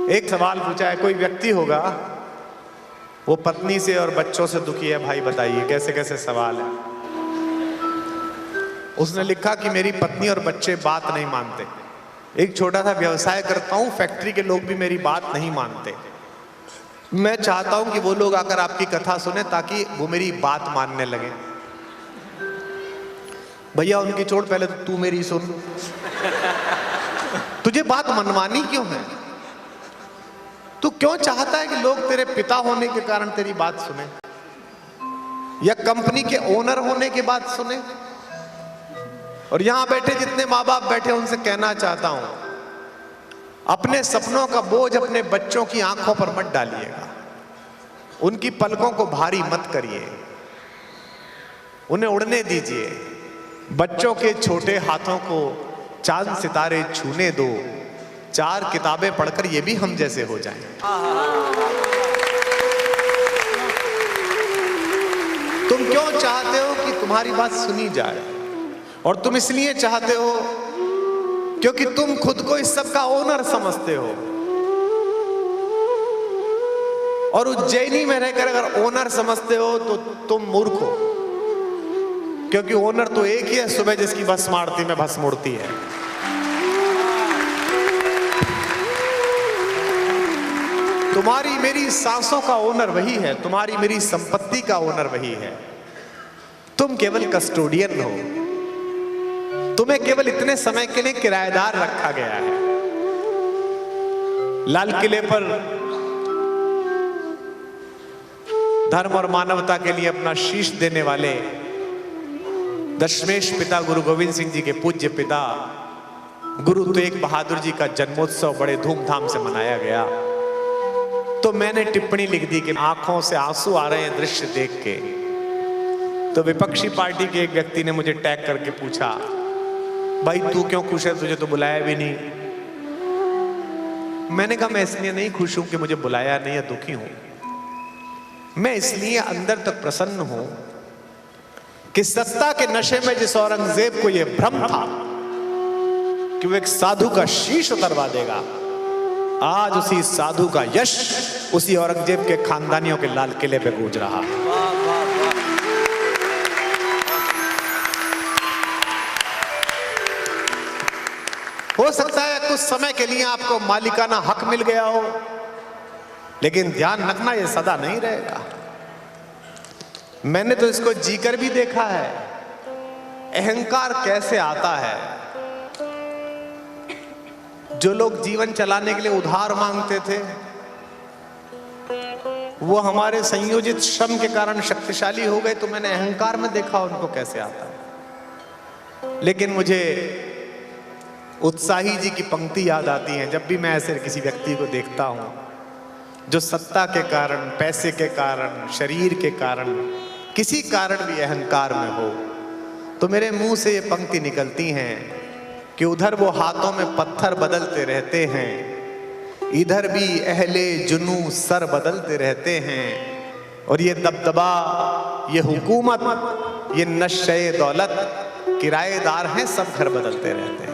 एक सवाल पूछा है, कोई व्यक्ति होगा वो पत्नी से और बच्चों से दुखी है, भाई बताइए कैसे कैसे सवाल है। उसने लिखा कि मेरी पत्नी और बच्चे बात नहीं मानते, एक छोटा सा व्यवसाय करता हूं, फैक्ट्री के लोग भी मेरी बात नहीं मानते, मैं चाहता हूं कि वो लोग आकर आपकी कथा सुने ताकि वो मेरी बात मानने लगे। भैया उनकी चोट, पहले तो तू मेरी सुन, तुझे बात मनवानी क्यों है? तू क्यों चाहता है कि लोग तेरे पिता होने के कारण तेरी बात सुने या कंपनी के ओनर होने के बाद सुने? और यहां बैठे जितने माँ बाप बैठे उनसे कहना चाहता हूं, अपने सपनों का बोझ अपने बच्चों की आंखों पर मत डालिएगा, उनकी पलकों को भारी मत करिए, उन्हें उड़ने दीजिए। बच्चों के छोटे हाथों को चांद सितारे छूने दो, 4 किताबें पढ़कर ये भी हम जैसे हो जाएं। तुम क्यों चाहते हो कि तुम्हारी बात सुनी जाए? और तुम इसलिए चाहते हो क्योंकि तुम खुद को इस सब का ओनर समझते हो। और उज्जैनी में रहकर अगर ओनर समझते हो तो तुम मूर्ख हो, क्योंकि ओनर तो एक ही है, सुबह जिसकी बस मारती में भस्म उड़ती है। तुम्हारी मेरी सांसों का ओनर वही है, तुम्हारी मेरी संपत्ति का ओनर वही है। तुम केवल कस्टोडियन हो, तुम्हें केवल इतने समय के लिए किराएदार रखा गया है। लाल किले पर धर्म और मानवता के लिए अपना शीश देने वाले दशमेश पिता गुरु गोविंद सिंह जी के पूज्य पिता गुरु तेग बहादुर जी का जन्मोत्सव बड़े धूमधाम से मनाया गया। तो मैंने टिप्पणी लिख दी कि आंखों से आंसू आ रहे हैं दृश्य देख के। तो विपक्षी पार्टी के एक व्यक्ति ने मुझे टैग करके पूछा, भाई तू क्यों खुश है, तुझे तो बुलाया भी नहीं। मैंने कहा मैं इसलिए नहीं खुश हूं कि मुझे बुलाया नहीं या दुखी हूं, मैं इसलिए अंदर तक प्रसन्न हूं कि सत्ता के नशे में जिस औरंगजेब को यह भ्रम था कि वो एक साधु का शीश उतरवा देगा, आज उसी साधु का यश उसी औरंगजेब के खानदानियों के लाल किले पे गूंज रहा है। हो सकता है कुछ समय के लिए आपको मालिकाना हक मिल गया हो, लेकिन ध्यान रखना ये सदा नहीं रहेगा। मैंने तो इसको जीकर भी देखा है, अहंकार कैसे आता है। जो लोग जीवन चलाने के लिए उधार मांगते थे, वो हमारे संयोजित श्रम के कारण शक्तिशाली हो गए, तो मैंने अहंकार में देखा उनको कैसे आता है। लेकिन मुझे उत्साही जी की पंक्ति याद आती है जब भी मैं ऐसे किसी व्यक्ति को देखता हूं जो सत्ता के कारण, पैसे के कारण, शरीर के कारण, किसी कारण भी अहंकार में हो, तो मेरे मुंह से ये पंक्ति निकलती हैं कि उधर वो हाथों में पत्थर बदलते रहते हैं, इधर भी अहले जुनू सर बदलते रहते हैं, और ये दबदबा, ये हुकूमत, ये नशे दौलत, किराएदार हैं, सब घर बदलते रहते हैं।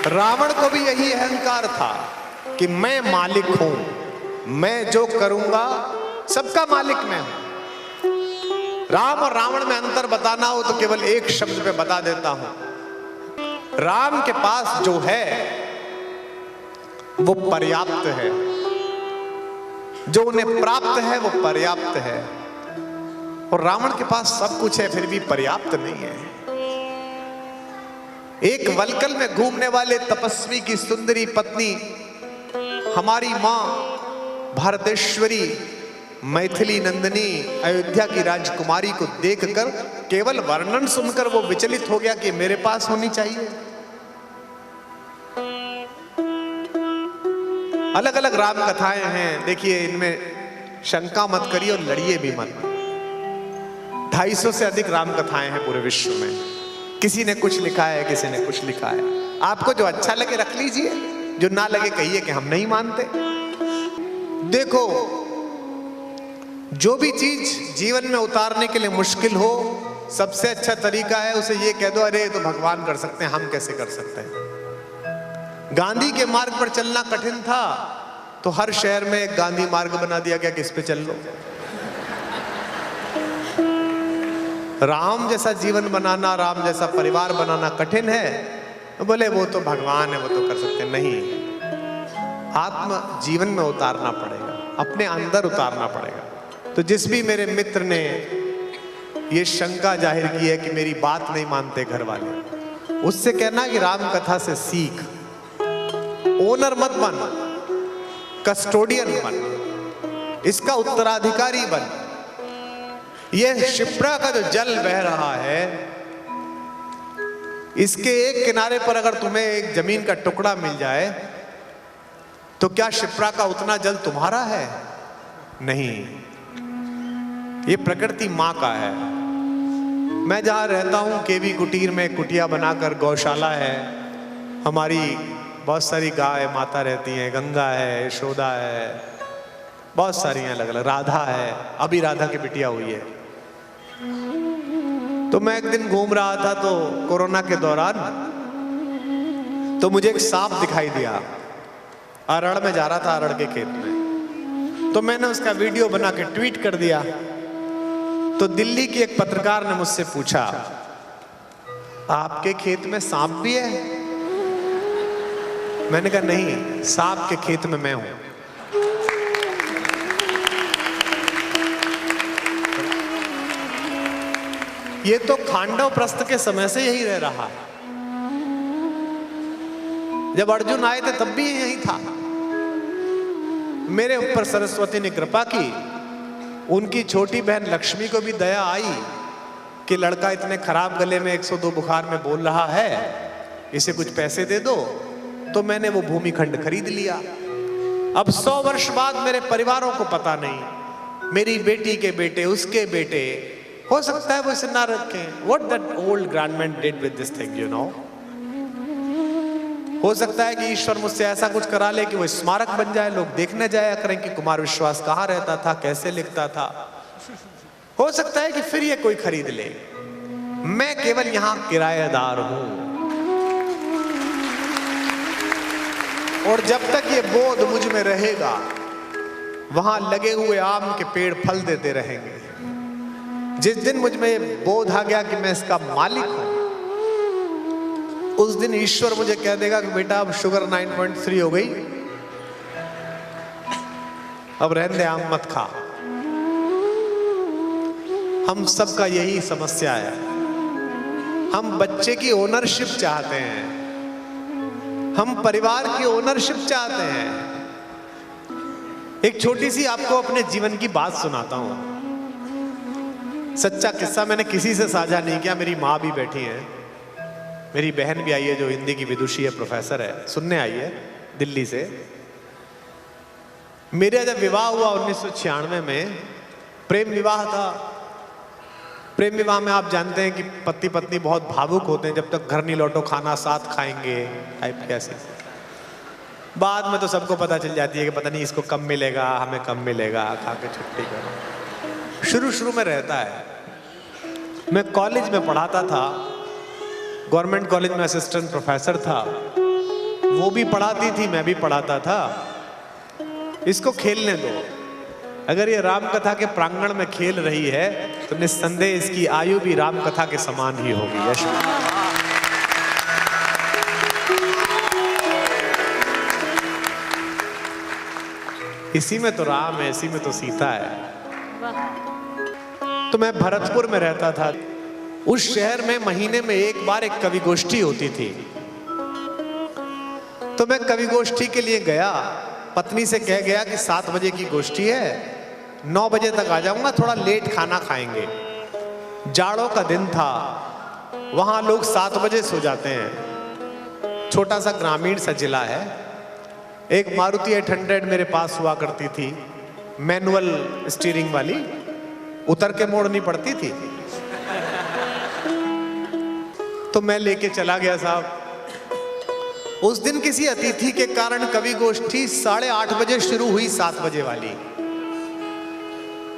रावण को भी यही अहंकार था कि मैं मालिक हूं, मैं जो करूंगा सबका मालिक मैं हूं। राम और रावण में अंतर बताना हो तो केवल एक शब्द पे बता देता हूं, राम के पास जो है वो पर्याप्त है, जो उन्हें प्राप्त है वो पर्याप्त है, और रावण के पास सब कुछ है फिर भी पर्याप्त नहीं है। एक वलकल में घूमने वाले तपस्वी की सुंदरी पत्नी हमारी मां भारतेश्वरी मैथिली नंदिनी अयोध्या की राजकुमारी को देखकर केवल वर्णन सुनकर वो विचलित हो गया कि मेरे पास होनी चाहिए। अलग अलग राम कथाएं हैं, देखिए इनमें शंका मत करिए और लड़िए भी मत। 250 से अधिक राम कथाएं हैं पूरे विश्व में, किसी ने कुछ लिखा है, किसी ने कुछ लिखा है। आपको जो अच्छा लगे रख लीजिए, जो ना लगे कहिए कि हम नहीं मानते। देखो, जो भी चीज जीवन में उतारने के लिए मुश्किल हो सबसे अच्छा तरीका है उसे ये कह दो, अरे तो भगवान कर सकते हैं, हम कैसे कर सकते हैं। गांधी के मार्ग पर चलना कठिन था तो हर शहर में एक गांधी मार्ग बना दिया गया कि इस पे चल लो। राम जैसा जीवन बनाना, राम जैसा परिवार बनाना कठिन है, तो बोले वो तो भगवान है, वो तो कर सकते हैं। नहीं, आत्म जीवन में उतारना पड़ेगा, अपने अंदर उतारना पड़ेगा। तो जिस भी मेरे मित्र ने ये शंका जाहिर की है कि मेरी बात नहीं मानते घर वाले, उससे कहना कि राम कथा से सीख, ओनर मत बन, कस्टोडियन बन, इसका उत्तराधिकारी बन। यह शिप्रा का जो जल बह रहा है, इसके एक किनारे पर अगर तुम्हें एक जमीन का टुकड़ा मिल जाए तो क्या शिप्रा का उतना जल तुम्हारा है? नहीं, ये प्रकृति मां का है। मैं जहां रहता हूं केवी कुटीर में कुटिया बनाकर गौशाला है, हमारी बहुत सारी गाय माता रहती हैं, गंगा है, यशोदा है, बहुत सारी अलग अलग, राधा है, अभी राधा की बिटिया हुई है। तो मैं एक दिन घूम रहा था तो कोरोना के दौरान, तो मुझे एक सांप दिखाई दिया। अरड़ में जा रहा था, अरड़ के खेत में, तो मैंने उसका वीडियो बना के ट्वीट कर दिया। तो दिल्ली की एक पत्रकार ने मुझसे पूछा, आपके खेत में सांप भी है? मैंने कहा नहीं, सांप के खेत में मैं हूं। ये तो खांडव प्रस्थ के समय से यही रह रहा है। जब अर्जुन आए थे तब भी यही था। मेरे ऊपर सरस्वती ने कृपा की, उनकी छोटी बहन लक्ष्मी को भी दया आई कि लड़का इतने खराब गले में 102 बुखार में बोल रहा है, इसे कुछ पैसे दे दो। तो मैंने वो भूमि खंड खरीद लिया। अब 100 वर्ष बाद मेरे परिवारों को पता नहीं, मेरी बेटी के बेटे, उसके बेटे, हो सकता है वो इसे ना रखें। What that old grandman did with this thing, you know? हो सकता है कि ईश्वर मुझसे ऐसा कुछ करा ले कि वो स्मारक बन जाए, लोग देखने जाया करें कि कुमार विश्वास कहाँ रहता था, कैसे लिखता था। हो सकता है कि फिर ये कोई खरीद ले। मैं केवल यहां किराएदार हूं, और जब तक ये बोध मुझ में रहेगा, वहां लगे हुए आम के पेड़ फल देते रहेंगे। जिस दिन मुझ में बोध आ गया कि मैं इसका मालिक हूं, उस दिन ईश्वर मुझे कह देगा कि बेटा अब शुगर 9.3 हो गई, अब रहने दे, आम मत खा। हम सबका यही समस्या है। हम बच्चे की ओनरशिप चाहते हैं, हम परिवार की ओनरशिप चाहते हैं। एक छोटी सी आपको अपने जीवन की बात सुनाता हूं। सच्चा किस्सा मैंने किसी से साझा नहीं किया। मेरी माँ भी बैठी है, मेरी बहन भी आई है जो हिंदी की विदुषी है, प्रोफेसर है, सुनने आई है दिल्ली से। मेरा जब विवाह हुआ 1996 में, प्रेम विवाह था। प्रेम विवाह में आप जानते हैं कि पति पत्नी बहुत भावुक होते हैं, जब तक घर नहीं लौटो खाना साथ खाएंगे टाइप कैसे। बाद में तो सबको पता चल जाती है कि पता नहीं इसको कम मिलेगा, हमें कम मिलेगा, खा के छुट्टी करो। शुरू शुरू में रहता है। मैं कॉलेज में पढ़ाता था, गवर्नमेंट कॉलेज में असिस्टेंट प्रोफेसर था। वो भी पढ़ाती थी, मैं भी पढ़ाता था। इसको खेलने दो। अगर ये राम कथा के प्रांगण में खेल रही है तो निस्संदेह इसकी आयु भी राम कथा के समान ही होगी। यश, इसी में तो राम है, इसी में तो सीता है। तो मैं भरतपुर में रहता था। उस शहर में महीने में एक बार एक कवि गोष्ठी होती थी। तो मैं कवि गोष्ठी के लिए गया, पत्नी से कह गया कि 7 बजे की गोष्ठी है, 9 बजे तक आ जाऊंगा, थोड़ा लेट खाना खाएंगे। जाड़ों का दिन था, वहां लोग 7 बजे सो जाते हैं। छोटा सा ग्रामीण सा जिला है। एक मारुति 800 मेरे पास हुआ करती थी, मैनुअल स्टीयरिंग वाली, उतर के मोड़नी पड़ती थी। तो मैं लेके चला गया साहब। उस दिन किसी अतिथि के कारण कवि गोष्ठी 8:30 बजे शुरू हुई, 7 बजे वाली।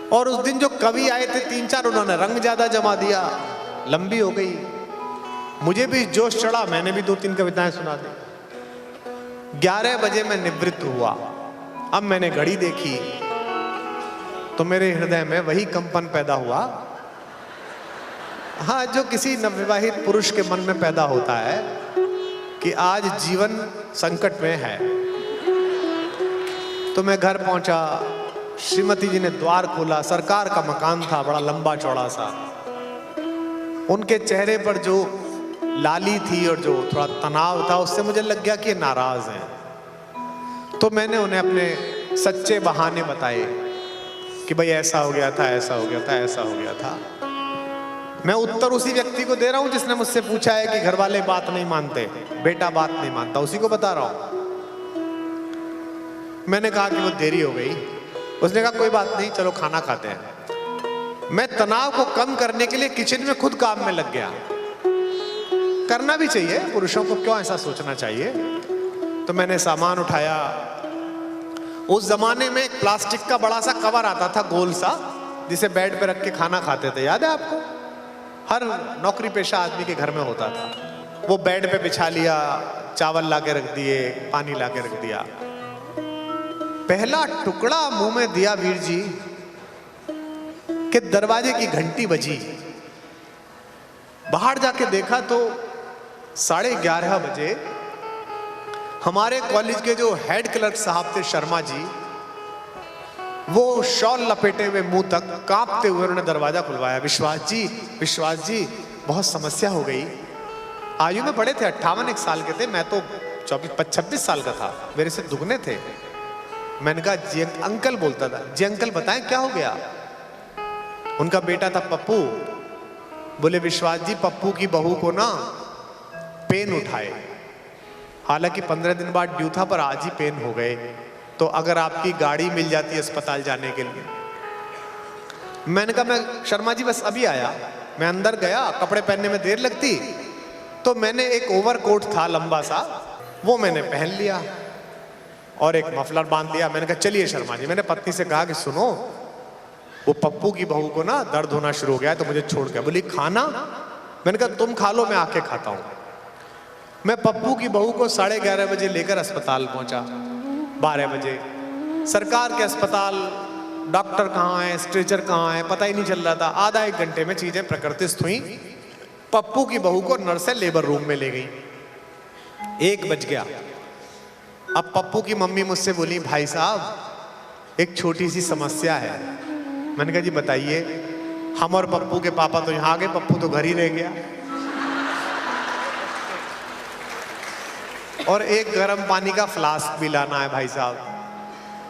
और उस दिन जो कवि आए थे 3-4, उन्होंने रंग ज्यादा जमा दिया। लंबी हो गई, मुझे भी जोश चढ़ा, मैंने भी 2-3 कविताएं सुना दी। 11 बजे मैं निवृत्त हुआ। अब मैंने घड़ी देखी तो मेरे हृदय में वही कंपन पैदा हुआ, हाँ, जो किसी नवविवाहित पुरुष के मन में पैदा होता है कि आज जीवन संकट में है। तो मैं घर पहुंचा, श्रीमती जी ने द्वार खोला, सरकार का मकान था, बड़ा लंबा चौड़ा सा। उनके चेहरे पर जो लाली थी और जो थोड़ा तनाव था, उससे मुझे लग गया कि ये नाराज हैं। तो मैंने उन्हें अपने सच्चे बहाने बताए कि भाई ऐसा हो गया था, ऐसा हो गया था, ऐसा हो गया था। मैं उत्तर उसी व्यक्ति को दे रहा हूं जिसने मुझसे पूछा है कि घर वाले बात नहीं मानते, बेटा बात नहीं मानता, उसी को बता रहा हूं। मैंने कहा कि वो देरी हो गई। उसने कहा कोई बात नहीं, चलो खाना खाते हैं। मैं तनाव को कम करने के लिए किचन में खुद काम में लग गया। करना भी चाहिए, पुरुषों को क्यों ऐसा सोचना चाहिए। तो मैंने सामान उठाया। उस जमाने में एक प्लास्टिक का बड़ा सा कवर आता था, गोल सा, जिसे बेड पे रख के खाना खाते थे, याद है आपको? हर नौकरी पेशा आदमी के घर में होता था। वो बेड पे बिछा लिया, चावल लाके रख दिए, पानी लाके रख दिया। पहला टुकड़ा मुंह में दिया वीर जी कि दरवाजे की घंटी बजी। बाहर जाके देखा तो 11:30 बजे हमारे कॉलेज के जो हेड क्लर्क साहब थे, शर्मा जी, वो शॉल लपेटे हुए मुंह तक कांपते हुए उन्होंने दरवाजा खुलवाया। विश्वास जी, बहुत समस्या हो गई। आयु में बड़े थे, 58 साल के थे, मैं तो 24-26 साल का था, मेरे से दुगने थे। मैंने कहा जी अंकल, बोलता था, जी अंकल बताएं क्या हो गया। उनका बेटा था पप्पू। बोले विश्वास जी, पप्पू की बहू को ना पेन उठाए, हालांकि 15 दिन बाद ड्यू था, पर आज ही पेन हो गए, तो अगर आपकी गाड़ी मिल जाती है अस्पताल जाने के लिए। मैंने कहा मैं शर्मा जी बस अभी आया। मैं अंदर गया, कपड़े पहनने में देर लगती, तो मैंने एक ओवरकोट था लंबा सा, वो मैंने पहन लिया और एक मफलर बांध लिया। मैंने कहा चलिए शर्मा जी। मैंने पत्नी से कहा कि सुनो, वो पप्पू की बहू को ना दर्द होना शुरू हो गया, तो मुझे छोड़ गया। बोली खाना? मैंने कहा तुम खा लो, मैं आके खाता हूं। मैं पप्पू की बहू को 11:30 बजे लेकर अस्पताल पहुंचा। 12 बजे सरकार के अस्पताल, डॉक्टर कहाँ है, स्ट्रेचर कहाँ है, पता ही नहीं चल रहा था। आधा 1 घंटे में चीजें प्रकृतिस्थ हुई। पप्पू की बहू को नर्सें लेबर रूम में ले गई। 1 बज गया। अब पप्पू की मम्मी मुझसे बोली, भाई साहब एक छोटी सी समस्या है। मैंने कहा जी बताइए। हम और पप्पू के पापा तो यहाँ आ गए, पप्पू तो घर ही रह गया। और एक गर्म पानी का फ्लास्क भी लाना है भाई साहब,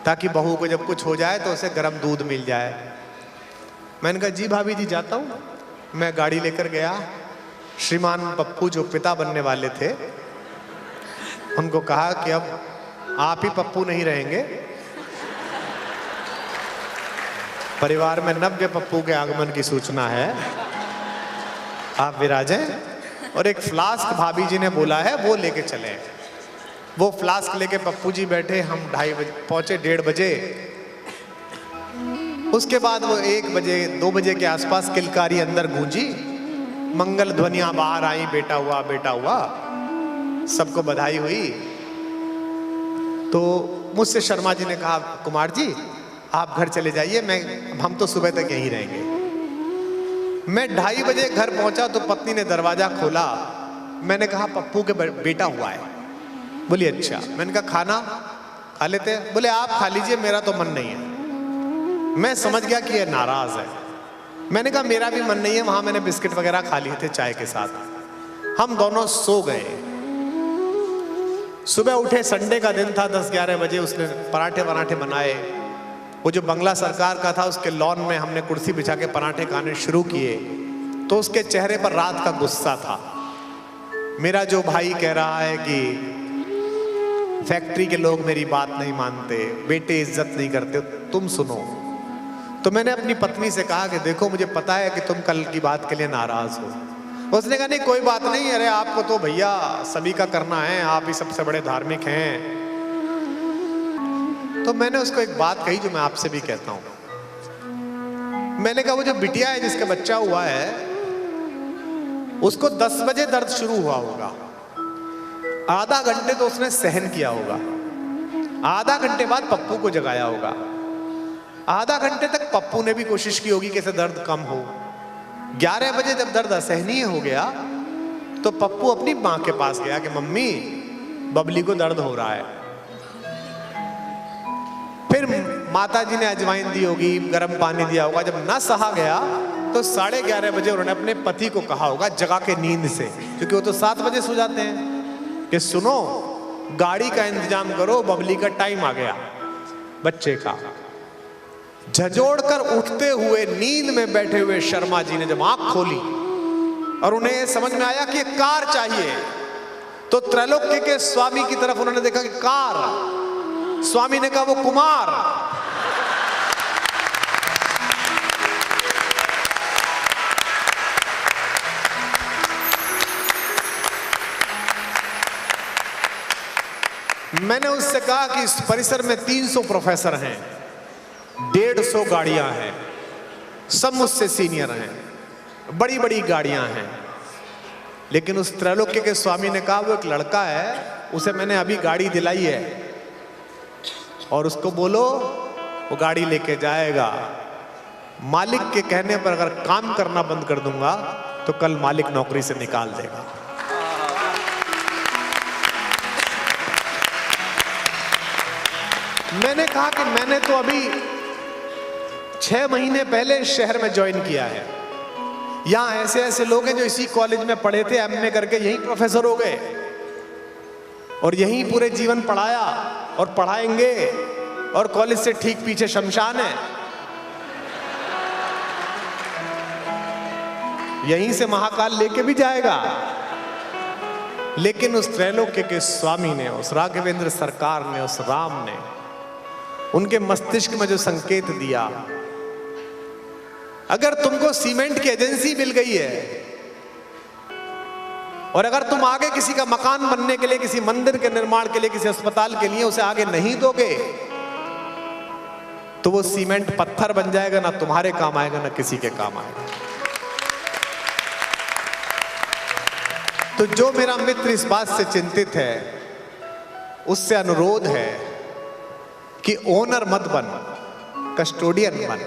ताकि बहू को जब कुछ हो जाए तो उसे गर्म दूध मिल जाए। मैंने कहा जी भाभी जी जाता हूँ। मैं गाड़ी लेकर गया। श्रीमान पप्पू जो पिता बनने वाले थे, उनको कहा कि अब आप ही पप्पू नहीं रहेंगे, परिवार में नव्य पप्पू के आगमन की सूचना है, आप विराजें। और एक फ्लास्क भाभी जी ने बोला है, वो लेके चले। वो फ्लास्क लेके पप्पू जी बैठे। हम 2:30 बजे पहुंचे, 1:30 बजे। उसके बाद वो 1 बजे 2 बजे के आसपास किलकारी अंदर गूंजी, मंगल ध्वनियां बाहर आई, बेटा हुआ, बेटा हुआ, सबको बधाई हुई। तो मुझसे शर्मा जी ने कहा, कुमार जी आप घर चले जाइए, हम तो सुबह तक यहीं रहेंगे। मैं 2:30 बजे घर पहुंचा तो पत्नी ने दरवाजा खोला। मैंने कहा पप्पू के बेटा हुआ है। बोली अच्छा। मैंने कहा खाना खा लेते हैं? बोले आप खा लीजिए, मेरा तो मन नहीं है। मैं समझ गया कि ये नाराज है। मैंने कहा मेरा भी मन नहीं है। वहां मैंने बिस्किट वगैरह खा लिए थे चाय के साथ। हम दोनों सो गए। सुबह उठे, संडे का दिन था, 10-11 बजे उसने पराठे बनाए। वो जो बंगला सरकार का था, उसके लॉन में हमने कुर्सी बिछा के पराठे खाने शुरू किए। तो उसके चेहरे पर रात का गुस्सा था। मेरा जो भाई कह रहा है कि फैक्ट्री के लोग मेरी बात नहीं मानते, बेटे इज्जत नहीं करते, तुम सुनो। तो मैंने अपनी पत्नी से कहा कि देखो मुझे पता है कि तुम कल की बात के लिए नाराज हो। उसने कहा नहीं कोई बात नहीं, अरे आपको तो भैया सभी का करना है, आप ही सबसे बड़े धार्मिक हैं। तो मैंने उसको एक बात कही जो मैं आपसे भी कहता हूं। मैंने कहा वो जो बिटिया है जिसका बच्चा हुआ है, उसको 10 बजे दर्द शुरू हुआ होगा, आधा घंटे तो उसने सहन किया होगा, आधा घंटे बाद पप्पू को जगाया होगा, आधा घंटे तक पप्पू ने भी कोशिश की होगी कैसे दर्द कम हो। 11 बजे जब दर्द असहनीय हो गया तो पप्पू अपनी मां के पास गया कि मम्मी बबली को दर्द हो रहा है। फिर माता जी ने अजवाइन दी होगी, गर्म पानी दिया होगा। जब ना सहा गया तो 11:30 बजे उन्होंने अपने पति को कहा होगा जगा के नींद से, क्योंकि वो तो 7 बजे सो जाते हैं, कि सुनो गाड़ी का इंतजाम करो, बबली का टाइम आ गया बच्चे का। झंझोड़ कर उठते हुए नींद में बैठे हुए शर्मा जी ने जब आंख खोली और उन्हें समझ में आया कि ये कार चाहिए, तो त्रैलोक्य के स्वामी की तरफ उन्होंने देखा कि कार। स्वामी ने कहा वो कुमार। मैंने उससे कहा कि इस परिसर में 300 प्रोफेसर हैं, 150 गाड़ियां हैं, सब मुझसे सीनियर हैं, बड़ी बड़ी गाड़ियां हैं, लेकिन उस त्रैलोक्य के स्वामी ने कहा वो एक लड़का है, उसे मैंने अभी गाड़ी दिलाई है और उसको बोलो वो गाड़ी लेके जाएगा। मालिक के कहने पर अगर काम करना बंद कर दूंगा तो कल मालिक नौकरी से निकाल देगा। मैंने कहा कि मैंने तो अभी 6 महीने पहले शहर में ज्वाइन किया है, यहां ऐसे ऐसे लोग हैं जो इसी कॉलेज में पढ़े थे, एमए करके यहीं प्रोफेसर हो गए और यहीं पूरे जीवन पढ़ाया और पढ़ाएंगे, और कॉलेज से ठीक पीछे शमशान है, यहीं से महाकाल लेके भी जाएगा। लेकिन उस त्रैलोक्य के स्वामी ने, उस राघवेंद्र सरकार ने, उस राम ने उनके मस्तिष्क में जो संकेत दिया, अगर तुमको सीमेंट की एजेंसी मिल गई है और अगर तुम आगे किसी का मकान बनने के लिए, किसी मंदिर के निर्माण के लिए, किसी अस्पताल के लिए उसे आगे नहीं दोगे तो वो सीमेंट पत्थर बन जाएगा, ना तुम्हारे काम आएगा ना किसी के काम आएगा। तो जो मेरा मित्र इस बात से चिंतित है उससे अनुरोध है कि ओनर मत बन, कस्टोडियन बन।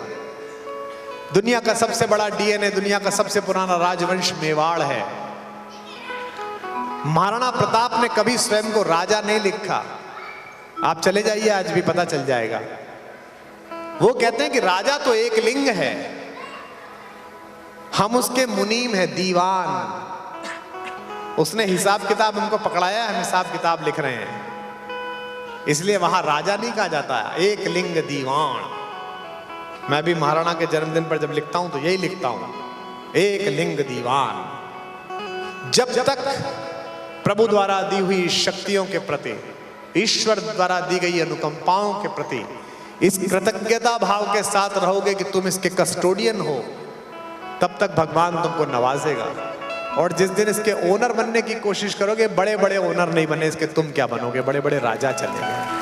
दुनिया का सबसे बड़ा डीएनए, दुनिया का सबसे पुराना राजवंश मेवाड़ है। महाराणा प्रताप ने कभी स्वयं को राजा नहीं लिखा, आप चले जाइए आज भी पता चल जाएगा। वो कहते हैं कि राजा तो एक लिंग है, हम उसके मुनीम हैं, दीवान। उसने हिसाब किताब हमको पकड़ाया, हम हिसाब किताब लिख रहे हैं, इसलिए वहां राजा नहीं कहा जाता, एक लिंग दीवान। मैं भी महाराणा के जन्मदिन पर जब लिखता हूं तो यही लिखता हूं, एक लिंग दीवान। जब तक प्रभु द्वारा दी हुई शक्तियों के प्रति, ईश्वर द्वारा दी गई अनुकंपाओं के प्रति इस कृतज्ञता भाव के साथ रहोगे कि तुम इसके कस्टोडियन हो, तब तक भगवान तुमको नवाजेगा। और जिस दिन इसके ओनर बनने की कोशिश करोगे, बड़े बड़े ओनर नहीं बने इसके, तुम क्या बनोगे, बड़े बड़े राजा चलेंगे।